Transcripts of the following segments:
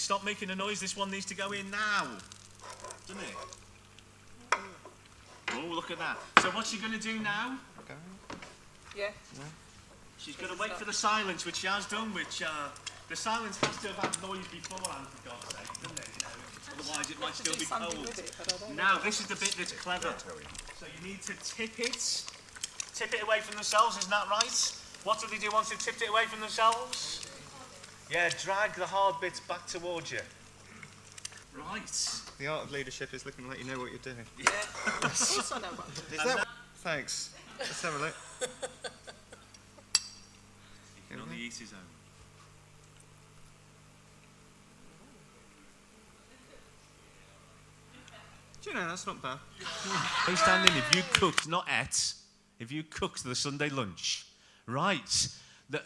stop making a noise. This one needs to go in now. Doesn't it? Oh, look at that. So what's she going to do now? Okay. Yeah. She's going to wait for the silence, which she has done, which the silence has to have had noise beforehand, for God's sake, doesn't it? You know, otherwise it might still be cold. Now, this is the bit that's clever. So you need to tip it away from themselves, isn't that right? What do they do once they've tipped it away from themselves? Yeah, drag the hard bits back towards you. Right. The art of leadership is looking like you know what you're doing. Yeah. Of course I know what to do. Is that? Thanks. Let's have a look. You can only eat his own. Do you know, that's not bad. Hey, standing, if you cooked, not ate, if you cooked the Sunday lunch, right,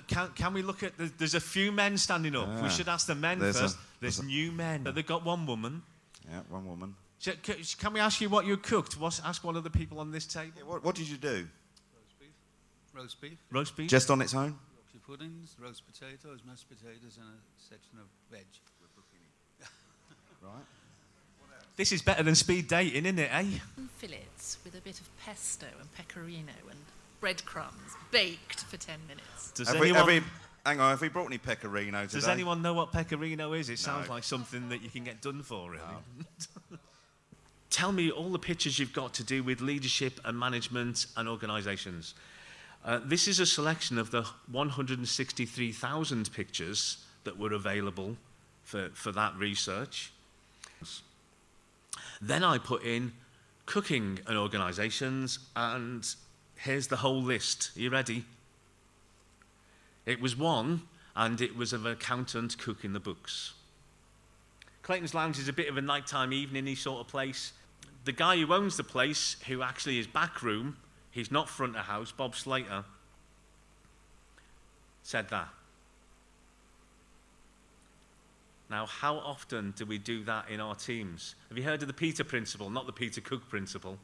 can we look at, there's a few men standing up. We should ask the men first. There's new men. They've got one woman. Yeah, one woman. So, can we ask you what you cooked? Ask one of the people on this table. Yeah, what did you do? Roast beef. Roast beef? Just on its own? Yorkshire puddings, roast potatoes, mashed potatoes, and a section of veg. Right. This is better than speed dating, isn't it, eh? Fillets with a bit of pesto and pecorino and breadcrumbs baked for 10 minutes. Hang on, have we brought any pecorino today? Does anyone know what pecorino is? It sounds like something that you can get done for, really. No. Tell me all the pictures you've got to do with leadership and management and organisations. This is a selection of the 163,000 pictures that were available for that research. Then I put in cooking and organisations, and here's the whole list. Are you ready? It was one, and it was of an accountant cooking the books. Clayton's Lounge is a bit of a nighttime, evening-y sort of place. The guy who owns the place, who actually is back room, he's not front of house, Bob Slater, said that. Now, how often do we do that in our teams? Have you heard of the Peter Principle, not the Peter Cook Principle?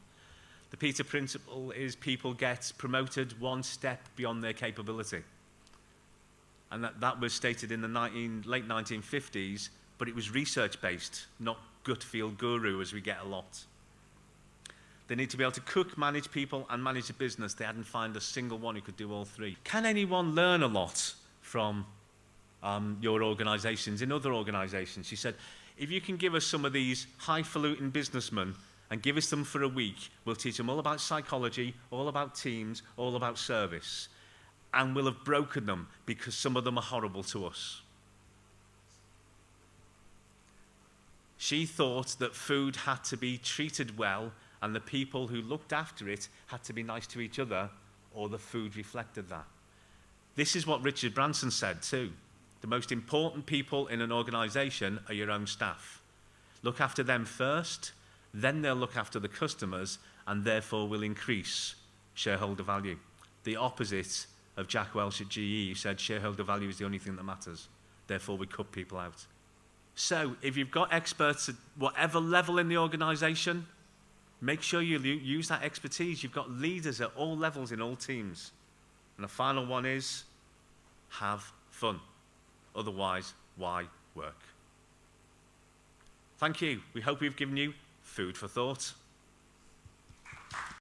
The Peter Principle is people get promoted one step beyond their capability. And that was stated in the late 1950s, but it was research-based, not gut feel guru as we get a lot. They need to be able to cook, manage people, and manage a business. They hadn't found a single one who could do all three. Can anyone learn a lot from your organisations, in other organisations? She said, if you can give us some of these highfalutin businessmen and give us them for a week, we'll teach them all about psychology, all about teams, all about service. And we'll have broken them because some of them are horrible to us. She thought that food had to be treated well and the people who looked after it had to be nice to each other, or the food reflected that. This is what Richard Branson said too. The most important people in an organisation are your own staff. Look after them first, then they'll look after the customers, and therefore will increase shareholder value. The opposite of Jack Welch at GE, who said shareholder value is the only thing that matters. Therefore, we cut people out. So, if you've got experts at whatever level in the organisation, make sure you use that expertise. You've got leaders at all levels in all teams. And the final one is, have fun. Otherwise, why work? Thank you. We hope we've given you food for thought.